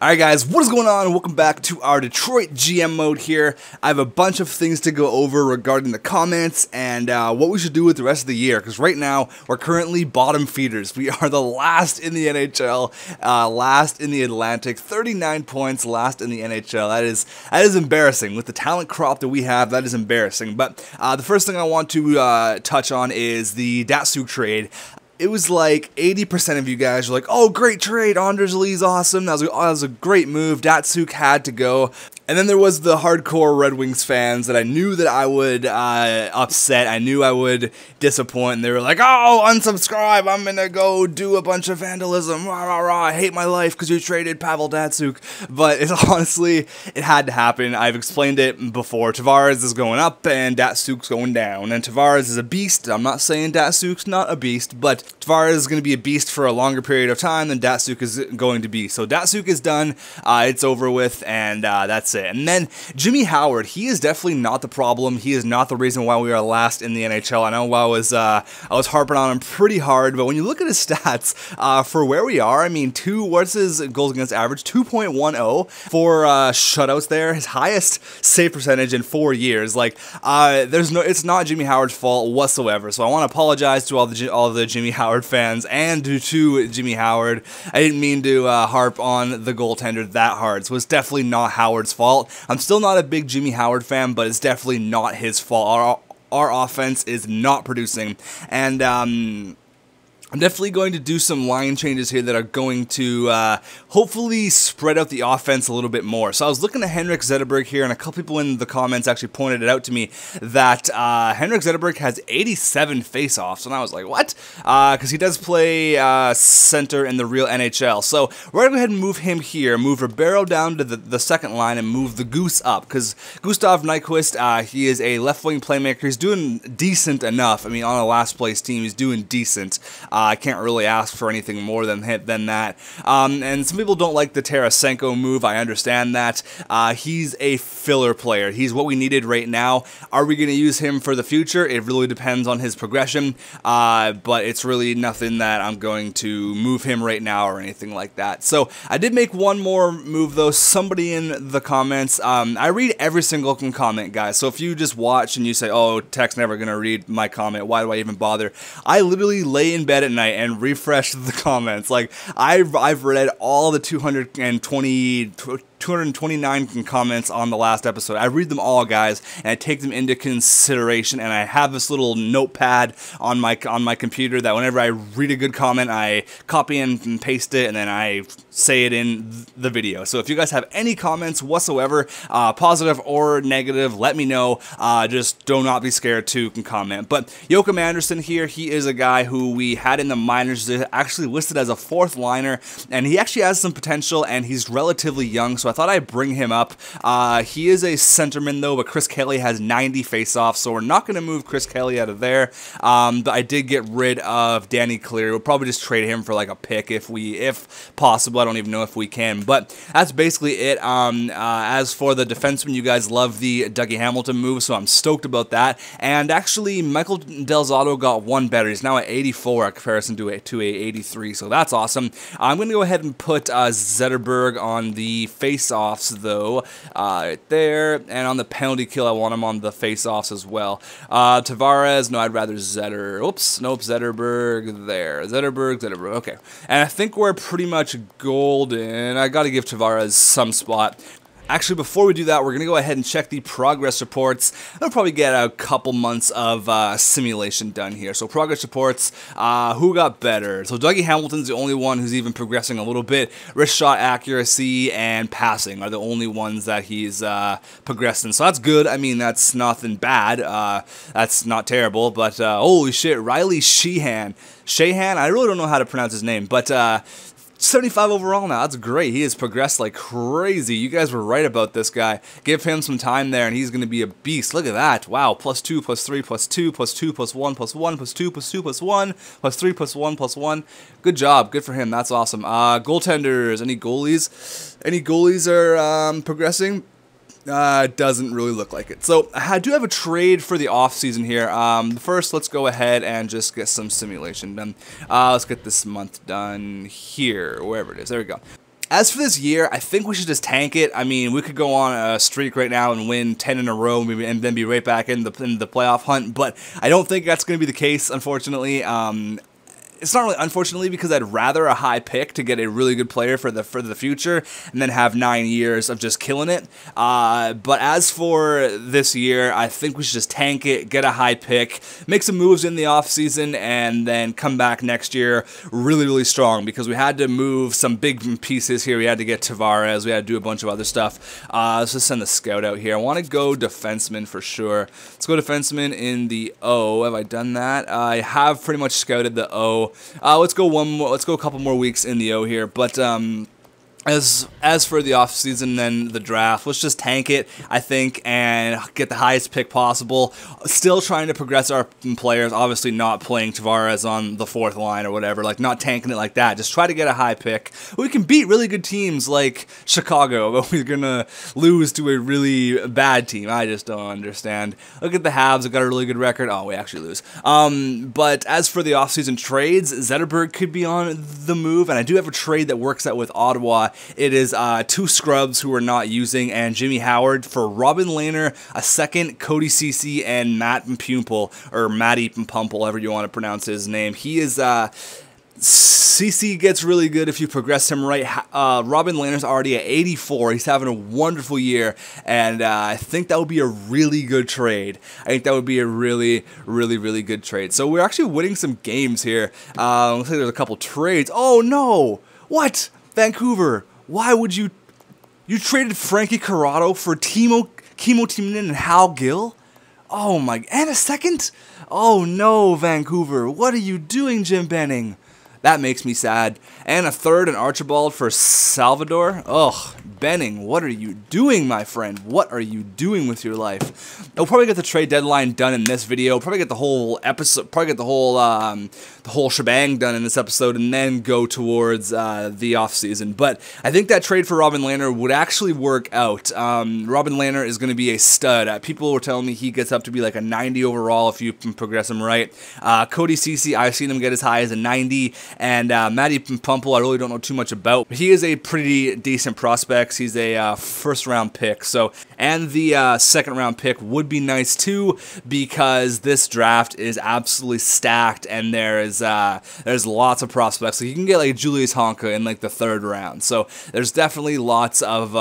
Alright guys, what is going on? Welcome back to our Detroit GM mode here. I have a bunch of things to go over regarding the comments and what we should do with the rest of the year, because right now we're currently bottom feeders. We are the last in the NHL, last in the Atlantic, 39 points, last in the NHL. That is embarrassing. With the talent crop that we have, that is embarrassing. But the first thing I want to touch on is the Datsuk trade. It was like 80% of you guys were like, oh, great trade, Anders Lee's awesome, that was a great move, Datsuk had to go. And then there was the hardcore Red Wings fans that I knew that I would upset, I knew I would disappoint, and they were like, oh, unsubscribe, I'm gonna go do a bunch of vandalism, rah rah rah, I hate my life because you traded Pavel Datsuk. But it's honestly, it had to happen. I've explained it before. Tavares is going up and Datsuk's going down, and Tavares is a beast. I'm not saying Datsuk's not a beast, but Tavares is going to be a beast for a longer period of time than Datsuk is going to be. So Datsuk is done, it's over with, and that's it. And then Jimmy Howard, he is definitely not the problem. He is not the reason why we are last in the NHL. I know I was harping on him pretty hard, but when you look at his stats for where we are, I mean, what's his goals against average? 2.10 for shutouts there. His highest save percentage in 4 years. Like, it's not Jimmy Howard's fault whatsoever. So I want to apologize to all the Jimmy Howard fans and to Jimmy Howard. I didn't mean to harp on the goaltender that hard. So it's definitely not Howard's fault. I'm still not a big Jimmy Howard fan, but it's definitely not his fault. Our offense is not producing, and I'm definitely going to do some line changes here that are going to hopefully spread out the offense a little bit more. So I was looking at Henrik Zetterberg here, and a couple people in the comments actually pointed it out to me that Henrik Zetterberg has 87 faceoffs, and I was like, what? Because he does play center in the real NHL. So we're going to go ahead and move him here, move Ribeiro down to the second line, and move the Goose up, because Gustav Nyquist, he is a left-wing playmaker. He's doing decent enough. I mean, on a last-place team, he's doing decent. I can't really ask for anything more than that. And some people don't like the Tarasenko move. I understand that. He's a filler player. He's what we needed right now. Are we going to use him for the future? It really depends on his progression. But it's really nothing that I'm going to move him right now or anything like that. So I did make one more move though. Somebody in the comments, I read every single comment, guys. So if you just watch and you say, oh, Tech's never going to read my comment, why do I even bother? I literally lay in bed at night and refresh the comments. Like, I've read all the 229 comments on the last episode. I read them all, guys, and I take them into consideration, and I have this little notepad on my computer that whenever I read a good comment, I copy and paste it, and then I say it in the video. So if you guys have any comments whatsoever, positive or negative, let me know. Just do not be scared to comment. But Joachim Andersen here, he is a guy who we had in the minors, actually listed as a fourth liner, and he actually has some potential, and he's relatively young, so I thought I'd bring him up. He is a centerman though, but Chris Kelly has 90 faceoffs, so we're not going to move Chris Kelly out of there. But I did get rid of Danny Cleary. We'll probably just trade him for like a pick if possible. I don't even know if we can, but that's basically it. As for the defenseman, you guys love the Dougie Hamilton move, so I'm stoked about that. And actually, Michael Del Zotto got one better. He's now at 84 in comparison to a 83, so that's awesome. I'm going to go ahead and put Zetterberg on the face-offs, though, right there, and on the penalty kill, I want him on the face-offs as well. Tavares, no, I'd rather Zetterberg there. Zetterberg, okay. And I think we're pretty much golden. I got to give Tavares some spot. Actually, before we do that, we're going to go ahead and check the progress reports. I'll probably get a couple months of simulation done here. So progress reports, who got better? So Dougie Hamilton's the only one who's even progressing a little bit. Wrist shot accuracy and passing are the only ones that he's progressing. So that's good. I mean, that's nothing bad. That's not terrible. But holy shit, Riley Sheahan, I really don't know how to pronounce his name, but 75 overall now. That's great. He has progressed like crazy. You guys were right about this guy. Give him some time there, and he's going to be a beast. Look at that. Wow. +2, +3, +2, +2, +1, +1, +2, +2, +1, +3, +1, +1. Good job. Good for him. That's awesome. Goaltenders. Any goalies? Any goalies are progressing? Doesn't really look like it. So I do have a trade for the off-season here. First, let's go ahead and just get some simulation done. Let's get this month done here, wherever it is. There we go. As for this year, I think we should just tank it. I mean, we could go on a streak right now and win 10 in a row and then be right back in the playoff hunt, but I don't think that's going to be the case, unfortunately. It's not really unfortunately because I'd rather a high pick to get a really good player for the future and then have 9 years of just killing it. But as for this year, I think we should just tank it, get a high pick, make some moves in the offseason, and then come back next year really, really strong because we had to move some big pieces here. We had to get Tavares. We had to do a bunch of other stuff. Let's just send the scout out here. I want to go defenseman for sure. Let's go defenseman in the O. Have I done that? I have pretty much scouted the O. Let's go one more. Let's go a couple more weeks in the O here. But as for the offseason, then the draft, let's just tank it, I think, and get the highest pick possible. Still trying to progress our players, obviously not playing Tavares on the 4th line or whatever, like not tanking it like that. Just try to get a high pick. We can beat really good teams like Chicago, but we're going to lose to a really bad team. I just don't understand. Look at the Habs, they got a really good record. Oh, we actually lose. But as for the offseason trades, Zetterberg could be on the move, and I do have a trade that works out with Ottawa. It is 2 scrubs who we're not using, and Jimmy Howard for Robin Lehner, a 2nd, Cody Ceci, and Matt Pumple, or Matty Pumple, however you want to pronounce his name. He is, CC gets really good if you progress him right. Robin Lehner's already at 84. He's having a wonderful year, and I think that would be a really good trade. I think that would be a really, really, really good trade. So we're actually winning some games here. Looks like there's a couple trades. Oh, no! What? Vancouver, why would you traded Frankie Corrado for Kimo Timonen and Hal Gill? Oh my, and a 2nd? Oh no, Vancouver, what are you doing, Jim Benning? That makes me sad. And a 3rd, an Archibald for Salvador. Ugh, Benning, what are you doing, my friend? What are you doing with your life? I'll probably get the trade deadline done in this video. Probably get the whole episode. Probably get the whole shebang done in this episode, and then go towards the off season. But I think that trade for Robin Lehner would actually work out. Robin Lehner is going to be a stud. People were telling me he gets up to be like a 90 overall if you progress him right. Cody Ceci, I've seen him get as high as a 90. And Matty Pumple, I really don't know too much about. But he is a pretty decent prospect. He's a 1st round pick. So, and the 2nd round pick would be nice too, because this draft is absolutely stacked, and there's lots of prospects. So you can get like Julius Honka in like the 3rd round. So there's definitely lots of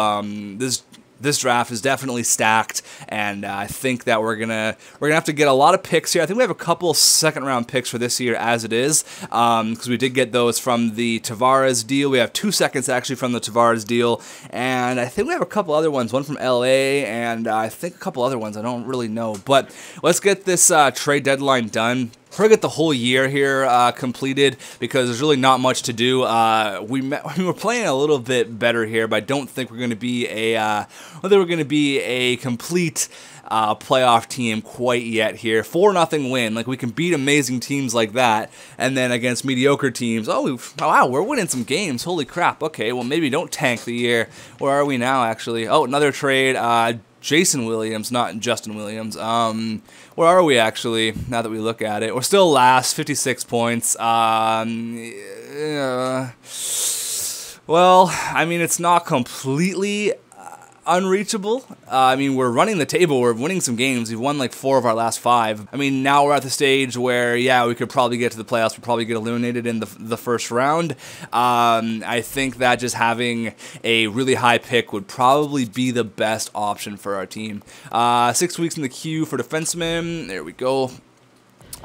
this draft is definitely stacked, and I think that we're gonna have to get a lot of picks here. I think we have a couple 2nd round picks for this year as it is, because we did get those from the Tavares deal. We have 2 seconds actually from the Tavares deal, and I think we have a couple other ones, one from LA, and I think a couple other ones I don't really know. But let's get this trade deadline done. We're gonna get the whole year here completed, because there's really not much to do. We were playing a little bit better here, but I don't think we're gonna be a complete playoff team quite yet here. 4-0 win. Like, we can beat amazing teams like that, and then against mediocre teams, oh wow, we're winning some games. Holy crap. Okay, well maybe don't tank the year. Where are we now actually? Oh, another trade. Jason Williams, not Justin Williams. Where are we actually, now that we look at it? We're still last, 56 points. Well, I mean, it's not completely unreachable. I mean, we're running the table. We're winning some games. We've won like 4 of our last 5. I mean, now we're at the stage where, yeah, we could probably get to the playoffs. We'll probably get eliminated in the 1st round. I think that just having a really high pick would probably be the best option for our team. 6 weeks in the queue for defensemen. There we go.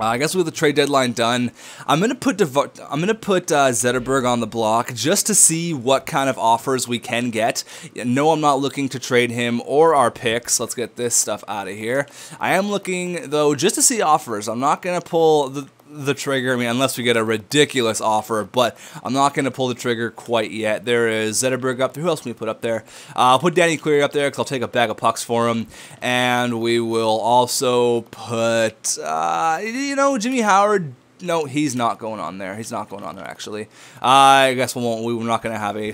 I guess with the trade deadline done, I'm gonna put Zetterberg on the block just to see what kind of offers we can get. No, I'm not looking to trade him or our picks. Let's get this stuff out of here. I am looking though just to see offers. I'm not gonna pull the trigger, I mean, unless we get a ridiculous offer, but I'm not going to pull the trigger quite yet. There is Zetterberg up there. Who else can we put up there? I'll put Danny Cleary up there because I'll take a bag of pucks for him, and we will also put, Jimmy Howard. No, he's not going on there. He's not going on there, actually. I guess we're not going to have a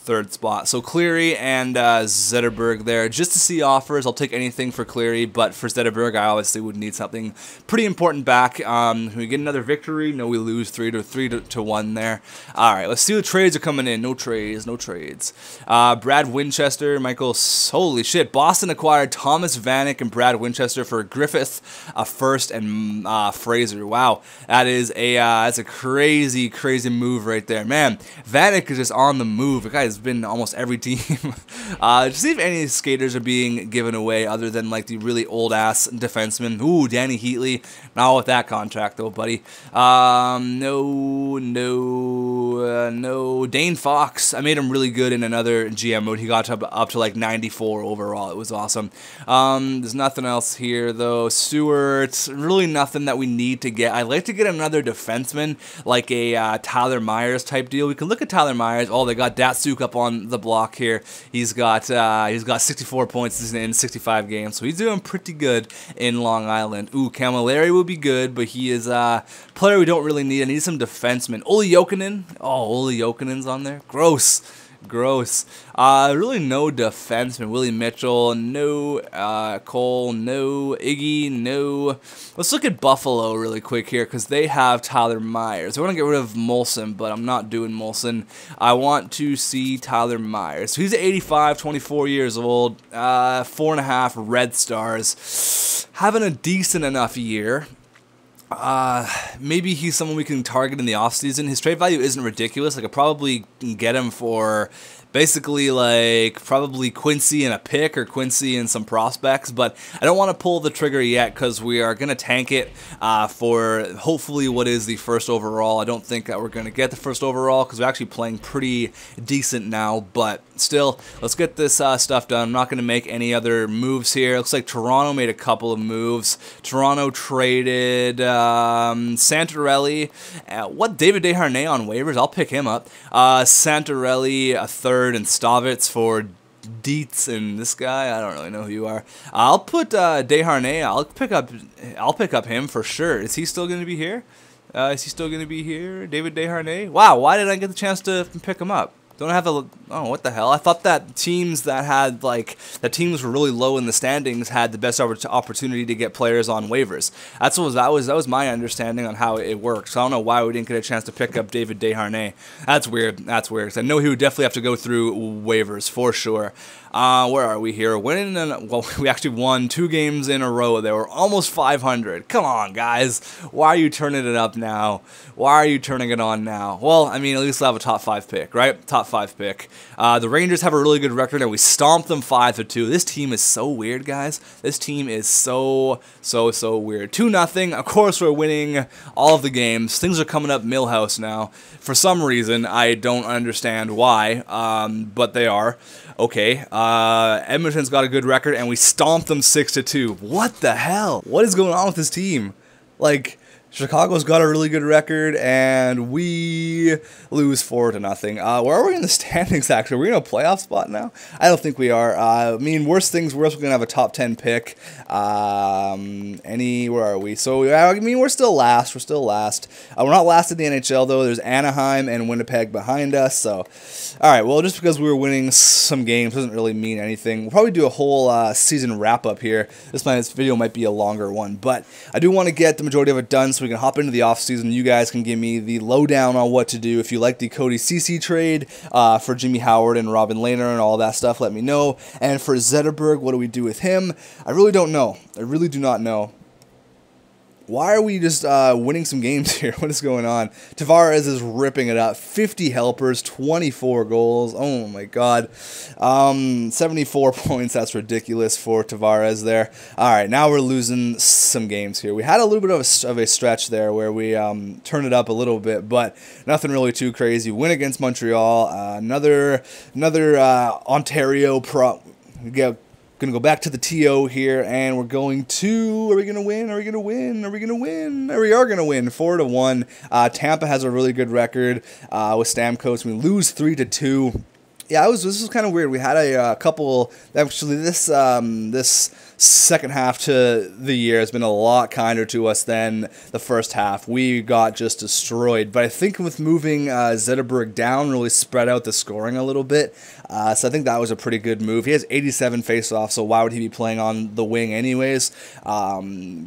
third spot. So Cleary and Zetterberg there. Just to see offers, I'll take anything for Cleary, but for Zetterberg, I obviously would need something pretty important back. We get another victory. No, we lose 3 to 1 there. All right, let's see what trades are coming in. No trades, no trades. Brad Winchester, Michael, holy shit. Boston acquired Thomas Vanek and Brad Winchester for Griffith, a first, and Fraser. Wow, that's a crazy move right there, man. Vanek is just on the move. The guy has been in almost every team. To see if any skaters are being given away other than like the really old ass defenseman. Ooh, Danny Heatley. Not with that contract though, buddy. No. Dane Fox. I made him really good in another GM mode. He got up to like 94 overall. It was awesome. There's nothing else here though. Stewart. Really nothing that we need to get. I'd like to get another defenseman like a Tyler Myers type deal. We can look at Tyler Myers. Oh, they got Datsuk up on the block here. He's got 64 points in 65 games, so he's doing pretty good in Long Island. Ooh, Camilleri would be good, but he is a player we don't really need. I need some defensemen. Olli Jokinen. Oh, Olli Jokinen's on there. Gross. Really no defenseman. Willie Mitchell, no. Cole, no. Iggy, no. Let's look at Buffalo really quick here because they have Tyler Myers. I want to get rid of Molson, but I'm not doing Molson. I want to see Tyler Myers. So he's 85, 24 years old, 4.5 Red Stars, having a decent enough year. Maybe he's someone we can target in the offseason. His trade value isn't ridiculous. I could probably get him for basically like probably Quincy and a pick or Quincy and some prospects, but I don't want to pull the trigger yet because we are going to tank it for hopefully what is the first overall. I don't think that we're going to get the first overall because we're actually playing pretty decent now, but still, let's get this stuff done. I'm not going to make any other moves here. Looks like Toronto made a couple of moves. Toronto traded Santorelli. What? David Desharnais on waivers? I'll pick him up. Santorelli, a third, and Stavitz for Dietz and this guy. I don't really know who you are. I'll put Desharnais. I'll pick up him for sure. Is he still going to be here? David Desharnais? Wow, why did I get the chance to pick him up? Don't have the, oh, what the hell? I thought that teams that had, like, that teams were really low in the standings had the best opportunity to get players on waivers. That was my understanding on how it works. So I don't know why we didn't get a chance to pick up David Desharnais. That's weird. 'Cause I know he would definitely have to go through waivers for sure. Where are we here? Well, we actually won 2 games in a row. They were almost 500. Come on, guys. Why are you turning it up now? Why are you turning it on now? Well, I mean, at least we'll have a top 5 pick, right? Top 5 pick. The Rangers have a really good record, and we stomped them 5-2. This team is so weird, guys. This team is so weird. 2-0. Of course, we're winning all of the games. Things are coming up Millhouse now. For some reason, I don't understand why, but they are. Okay, Edmonton's got a good record, and we stomped them 6-2. What the hell? What is going on with this team? Like, Chicago's got a really good record, and we lose 4-0. Where are we in the standings, actually? Are we in a playoff spot now? I don't think we are. I mean, worst things worse, we're going to have a top 10 pick. Where are we? So, I mean, we're still last. We're not last in the NHL, though. There's Anaheim and Winnipeg behind us, so. All right, well, just because we were winning some games doesn't really mean anything. We'll probably do a whole season wrap-up here. This video might be a longer one, but I do want to get the majority of it done so we can hop into the offseason. You guys can give me the lowdown on what to do. If you like the Cody Ceci trade for Jimmy Howard and Robin Lehner and all that stuff, let me know. And for Zetterberg, what do we do with him? I really don't know. I really do not know. Why are we just winning some games here? What is going on? Tavares is ripping it up. 50 helpers, 24 goals. Oh my god. 74 points. That's ridiculous for Tavares there. All right, now we're losing some games here. We had a little bit of a stretch there where we turned it up a little bit, but nothing really too crazy. Win against Montreal. Another Ontario pro. Gonna go back to the TO here, and we're going to. Are we gonna win? We are gonna win 4-1. Tampa has a really good record with Stamkos. We lose 3-2. Yeah, this was kind of weird. We had a couple. Actually, this second half to the year has been a lot kinder to us than the first half. We got just destroyed. But I think with moving Zetterberg down, really spread out the scoring a little bit. So I think that was a pretty good move. He has 87 faceoffs, so why would he be playing on the wing anyways?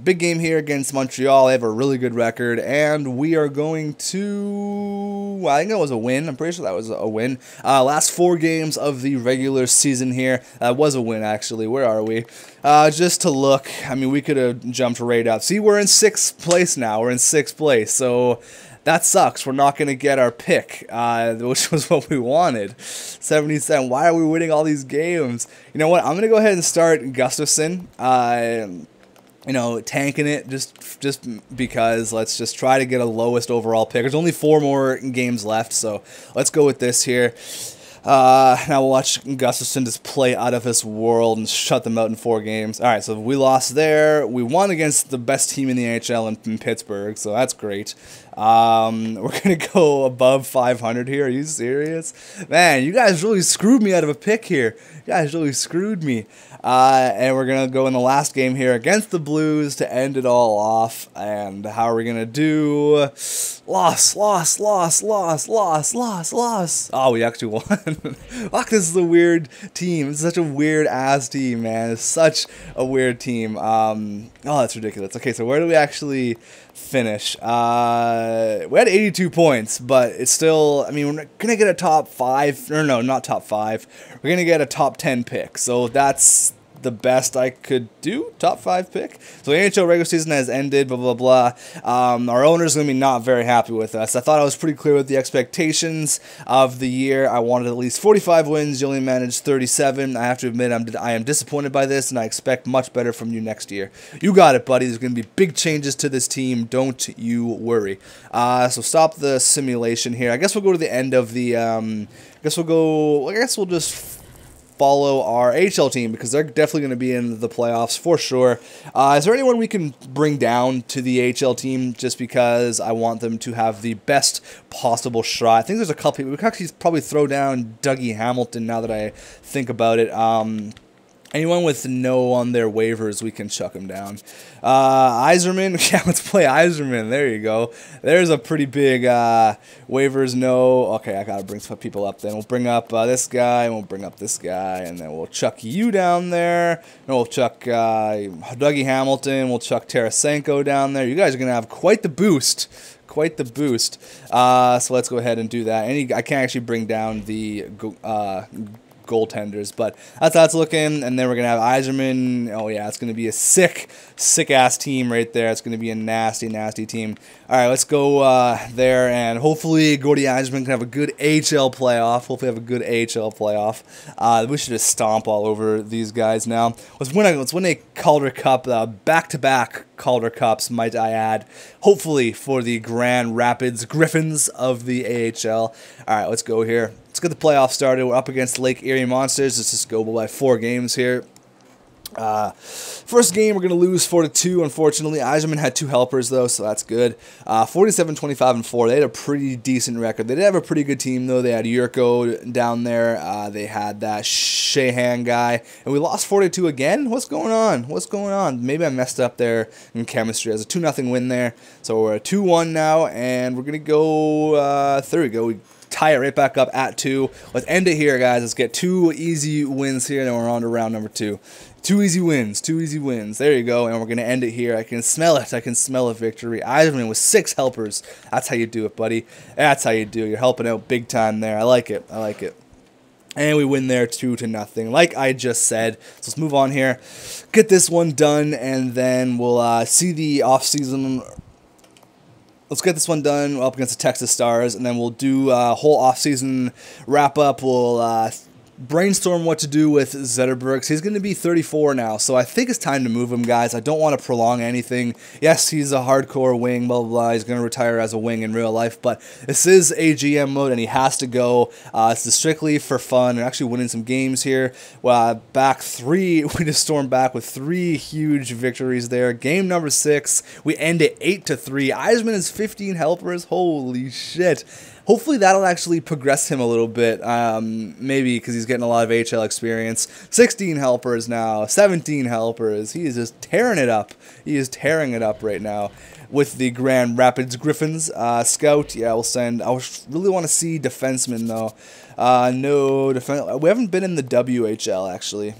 Big game here against Montreal. They have a really good record, and we are going to... Well, I think that was a win. I'm pretty sure that was a win. Last 4 games of the regular season here. Was a win, actually. Where are we? Just to look, I mean, we could have jumped right up. See, we're in 6th place now. We're in 6th place, so that sucks. We're not going to get our pick, which was what we wanted. 77. Why are we winning all these games? You know what? I'm going to go ahead and start Gustafsson. You know, tanking it just because. Let's just try to get a lowest overall pick. There's only 4 more games left, so let's go with this here. Now we'll watch Gustafsson just play out of this world and shut them out in 4 games. All right, so we lost there. We won against the best team in the NHL in Pittsburgh, so that's great. We're going to go above 500 here. Are you serious? Man, you guys really screwed me out of a pick here. You guys really screwed me. And we're going to go in the last game here against the Blues to end it all off. And how are we going to do? Loss. Oh, we actually won. Fuck, this is a weird team. It's such a weird-ass team, man. It's such a weird team. Oh, that's ridiculous. Okay, so where do we actually finish? We had 82 points, but it's still, I mean, we're going to get a top 5, or no, not top 5. We're going to get a top 10 pick, so that's the best I could do, top 5 pick. So the NHL regular season has ended, blah, blah, blah. Our owner's going to be not very happy with us. I thought I was pretty clear with the expectations of the year. I wanted at least 45 wins. You only managed 37. I have to admit, I am disappointed by this, and I expect much better from you next year. You got it, buddy. There's going to be big changes to this team. Don't you worry. So stop the simulation here. I guess we'll go to the end of the, I guess we'll just follow our AHL team because they're definitely going to be in the playoffs for sure. Is there anyone we can bring down to the AHL team just because I want them to have the best possible shot? I think there's a couple people. We can actually probably throw down Dougie Hamilton now that I think about it. Anyone with no on their waivers, we can chuck him down. Yzerman, yeah, let's play Yzerman. There you go. There's a pretty big waivers no. Okay, I gotta bring some people up. Then we'll bring up this guy, and we'll bring up this guy, and then we'll chuck you down there. And we'll chuck Dougie Hamilton. We'll chuck Tarasenko down there. You guys are gonna have quite the boost. Quite the boost. So let's go ahead and do that. I can't actually bring down the goaltenders, but that's how it's looking. And then we're gonna have Yzerman. Oh yeah, it's gonna be a sick ass team right there. It's gonna be a nasty team. All right, let's go there, and hopefully Gordy Yzerman can have a good AHL playoff. We should just stomp all over these guys now. Let's win a Calder Cup, back-to-back Calder Cups, might I add. Hopefully for the Grand Rapids Griffins of the AHL. All right, let's go here. Let's get the playoffs started. We're up against Lake Erie Monsters. Let's just go by 4 games here. First game, we're going to lose 4-2, unfortunately. Yzerman had 2 helpers, though, so that's good. 47-25-4. They had a pretty decent record. They did have a pretty good team, though. They had Yurko down there. They had that Shahan guy. And we lost 4-2 again? What's going on? Maybe I messed up there in chemistry. It was a 2-0 win there. So we're at 2-1 now, and we're going to go, there we go. We tie it right back up at 2. Let's end it here, guys. Let's get 2 easy wins here, and then we're on to round number 2. 2 easy wins. There you go, and we're going to end it here. I can smell it. I can smell a victory. Yzerman with 6 helpers. That's how you do it, buddy. That's how you do it. You're helping out big time there. I like it. And we win there 2-0, like I just said. So let's move on here. Get this one done, and then we'll see the offseason. Let's get this one done up against the Texas Stars, and then we'll do a whole offseason wrap-up. We'll brainstorm what to do with Zetterberg. He's going to be 34 now, so I think it's time to move him, guys. I don't want to prolong anything. Yes, he's a hardcore wing, blah, blah, blah. He's going to retire as a wing in real life, but this is a GM mode, and he has to go. It's strictly for fun and actually winning some games here. Back 3, we just stormed back with 3 huge victories there. Game number 6, we end it 8-3. Yzerman is 15 helpers. Holy shit. hopefully that'll actually progress him a little bit, maybe because he's getting a lot of AHL experience. 16 helpers now, 17 helpers. He is just tearing it up. He is tearing it up right now with the Grand Rapids Griffins. Scout, yeah, we'll send. I really want to see defensemen, though. No defense. We haven't been in the WHL, actually.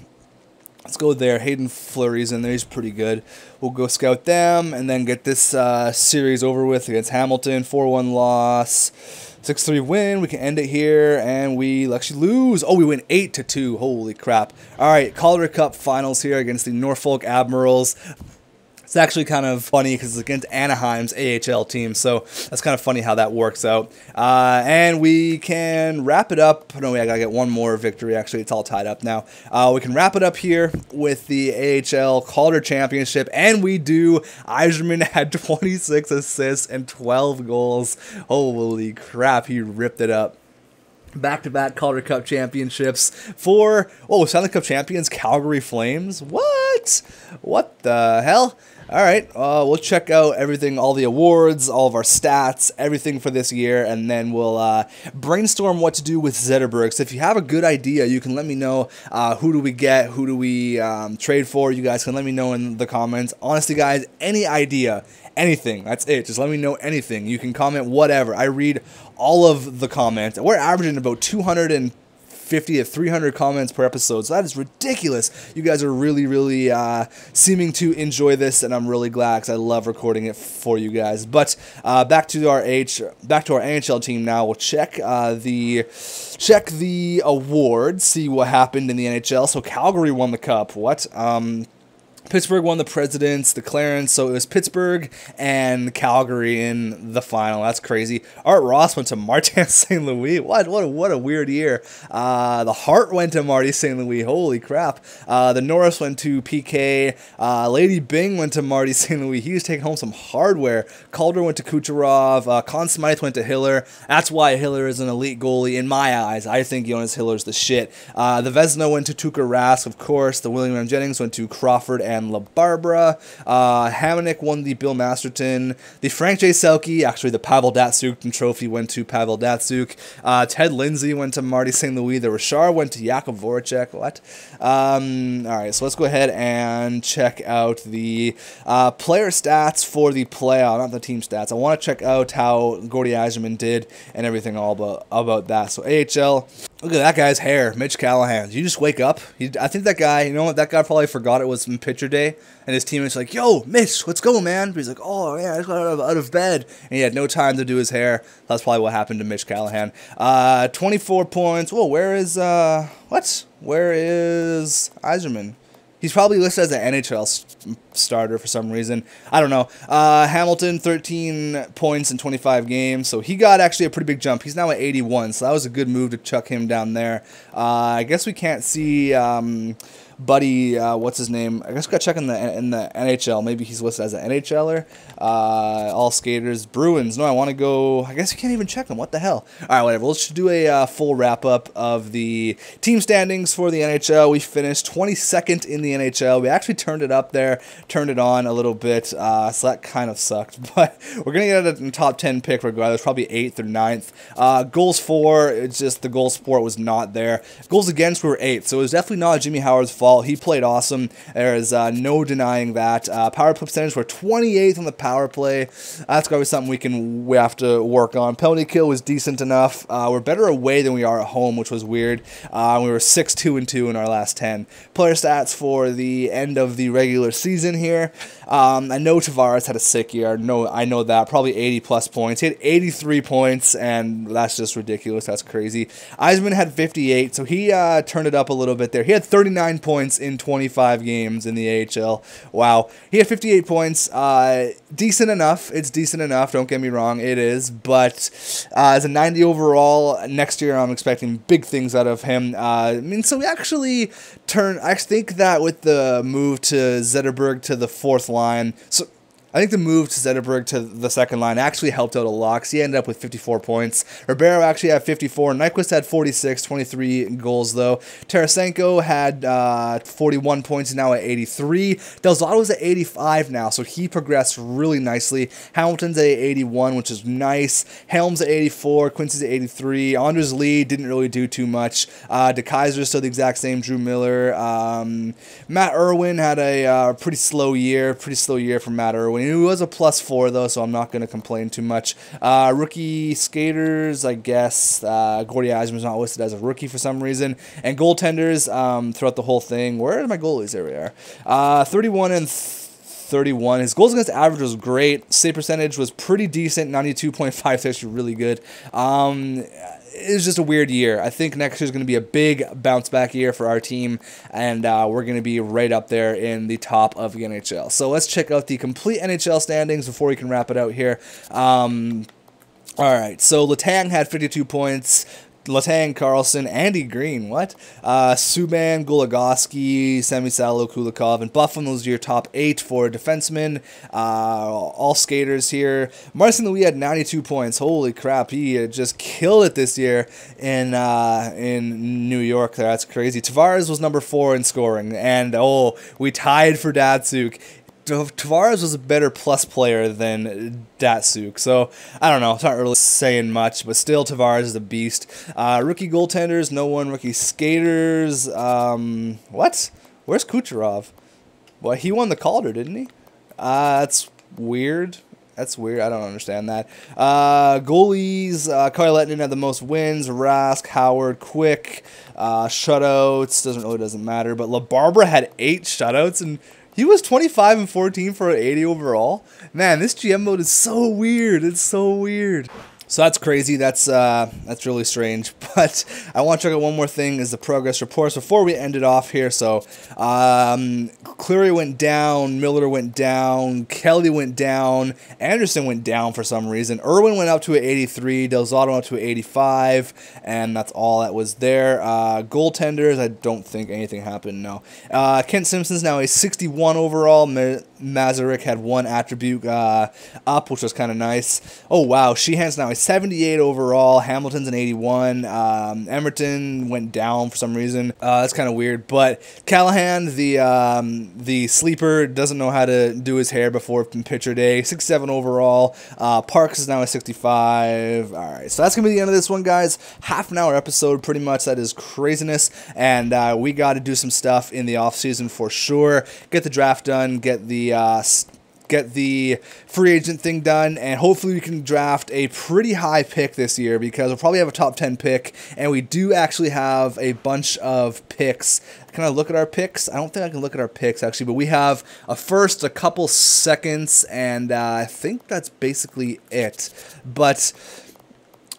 Let's go there. Hayden Fleury's in there. He's pretty good. We'll go scout them and then get this series over with against Hamilton. 4-1 loss. 6-3 win. We can end it here, and we actually lose. Oh, we win 8-2. Holy crap. All right, Calder Cup finals here against the Norfolk Admirals. It's actually kind of funny because it's against Anaheim's AHL team, so that's kind of funny how that works out. And we can wrap it up. No, wait, I gotta get one more victory. Actually, it's all tied up now. We can wrap it up here with the AHL Calder Championship, and we do. Yzerman had 26 assists and 12 goals. Holy crap, he ripped it up. Back-to-back Calder Cup championships for, Stanley Cup champions, Calgary Flames. What? What the hell? All right, we'll check out everything, all the awards, all of our stats, everything for this year, and then we'll brainstorm what to do with Zetterberg. So if you have a good idea, you can let me know. Who do we get? Who do we trade for? You guys can let me know in the comments. Honestly, guys, any idea, anything, that's it. Just let me know anything. You can comment whatever. I read all of the comments. We're averaging about 250 to 300 comments per episode, so that is ridiculous. You guys are really, really seeming to enjoy this, and I'm really glad because I love recording it for you guys. But back to our NHL team now. We'll check the awards, see what happened in the NHL. So Calgary won the cup. What? Pittsburgh won the President's, the Clarence, so it was Pittsburgh and Calgary in the final. That's crazy. Art Ross went to Martin St. Louis. What a weird year. The Hart went to Marty St. Louis. Holy crap. The Norris went to PK. Lady Bing went to Marty St. Louis. He was taking home some hardware. Calder went to Kucherov. Conn Smythe went to Hiller. That's why Hiller is an elite goalie in my eyes. I think Jonas Hiller's the shit. The Vezina went to Tuukka Rask, of course. The William M. Jennings went to Crawford and La Barbara. Hamonic won the Bill Masterton. The Frank J. Selke, actually the Pavel Datsyuk trophy went to Pavel Datsyuk. Ted Lindsay went to Marty St. Louis. The Richard went to Jakub Voracek. What? Alright, so let's go ahead and check out the player stats for the playoff, not the team stats. I want to check out how Gordy Yzerman did and everything all about that. So AHL, look at that guy's hair, Mitch Callahan. You just wake up. I think that guy, you know what, that guy probably forgot it was some pitcher day, and his teammates like, yo, Mitch, let's go, man. But he's like, oh, yeah, I just got out of bed. And he had no time to do his hair. That's probably what happened to Mitch Callahan. 24 points. Whoa, where is Yzerman? He's probably listed as an NHL starter for some reason. I don't know. Hamilton, 13 points in 25 games. So he got actually a pretty big jump. He's now at 81. So that was a good move to chuck him down there. I guess we can't see Buddy, what's his name? I guess we got to check in the NHL. Maybe he's listed as an NHLer. All skaters. Bruins. No, I want to go. I guess you can't even check them. What the hell? All right, whatever. Let's do a full wrap-up of the team standings for the NHL. We finished 22nd in the NHL. We actually turned it up there, turned it on a little bit, so that kind of sucked. But we're going to get a top 10 pick regardless, probably 8th or 9th. Goals for, it's just the goal support was not there. Goals against, we were 8th, so it was definitely not Jimmy Howard's fault. He played awesome. There is no denying that. Power play percentage, we're 28th on the power play. That's got to be something we have to work on. Penalty kill was decent enough. We're better away than we are at home, which was weird. We were 6-2-2 in our last 10. Player stats for the end of the regular season here. I know Tavares had a sick year. I know that. Probably 80-plus points. He had 83 points, and that's just ridiculous. That's crazy. Yzerman had 58, so he turned it up a little bit there. He had 39 points in 25 games in the AHL. Wow. He had 58 points. Decent enough. It's decent enough. Don't get me wrong. It is. But as a 90 overall, next year I'm expecting big things out of him. I mean, so we actually I think that with the move to Zetterberg to the 4th line, so I think the move to Zetterberg to the second line actually helped out a lot because he ended up with 54 points. Ribeiro actually had 54. Nyquist had 46, 23 goals though. Tarasenko had 41 points, now at 83. Del Zotto's at 85 now, so he progressed really nicely. Hamilton's at 81, which is nice. Helm's at 84. Quincy's at 83. Anders Lee didn't really do too much. De Keyser's still the exact same. Drew Miller. Matt Irwin had a pretty slow year for Matt Irwin. He was a +4 though, so I'm not going to complain too much. Rookie skaters, I guess. Gordy Eisman's not listed as a rookie for some reason. And goaltenders throughout the whole thing. Where are my goalies? There we are. 31 and 31. His goals against average was great. Save percentage was pretty decent. 92.5, actually really good. It was just a weird year. I think next year is going to be a big bounce back year for our team, and we're going to be right up there in the top of the NHL. So let's check out the complete NHL standings before we can wrap it out here. All right, so Letang had 52 points. Letang, Carlson, Andy Green, what? Subban, Goligoski, Semisalo, Kulikov, and Buffalo, those are your top 8 for defensemen. All skaters here. Marcin Louis had 92 points. Holy crap, he just killed it this year in New York. That's crazy. Tavares was number 4 in scoring, and we tied for Datsuk. Tavares was a better plus player than Datsuk, so I don't know. It's not really saying much, but still Tavares is a beast. Rookie goaltenders, no one. Rookie skaters, what? Where's Kucherov? Well, he won the Calder, didn't he? That's weird. That's weird. I don't understand that. Goalies, Kyle Lettinen had the most wins. Rask, Howard, Quick, shutouts. Doesn't matter. But LaBarbera had 8 shutouts, and he was 25 and 14 for an 80 overall. Man, this GM mode is so weird. It's so weird. So that's crazy. That's really strange. But I want to check out one more thing, is the progress reports before we end it off here. So Cleary went down, Miller went down, Kelly went down, Anderson went down for some reason. Irwin went up to an 83, Del Zotto went up to an 85, and that's all that was there. Goaltenders, I don't think anything happened, no. Kent Simpson's now a 61 overall. Masaryk had 1 attribute up, which was kind of nice. Oh, wow. Sheehan's now a 78 overall. Hamilton's an 81. Emerton went down for some reason. That's kind of weird. But Callahan, the sleeper, doesn't know how to do his hair before pitcher day. 67 overall. Parks is now a 65. All right. So that's going to be the end of this one, guys. Half an hour episode, pretty much. That is craziness. And we got to do some stuff in the offseason for sure. Get the draft done. Get the free agent thing done, and hopefully we can draft a pretty high pick this year, because we'll probably have a top 10 pick, and we do actually have a bunch of picks. Can I look at our picks? I don't think I can look at our picks, actually, but we have a first, a couple seconds, and I think that's basically it. But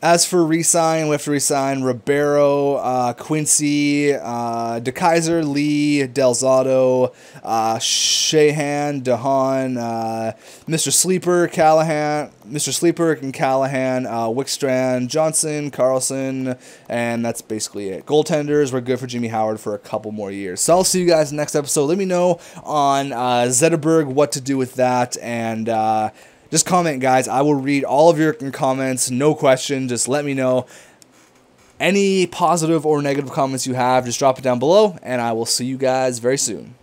as for resign, we have to resign Ribeiro, Quincy, De Keyser, Lee, Del Zotto, Sheahan, DeHaan, Mr. Sleeper, Callahan, Mr. Sleeper and Callahan, Wickstrand, Johnson, Carlson, and that's basically it. Goaltenders, we're good for Jimmy Howard for a couple more years. So I'll see you guys next episode. Let me know on Zetterberg what to do with that, and just comment, guys. I will read all of your comments. No question. Just let me know. Any positive or negative comments you have, just drop it down below, and I will see you guys very soon.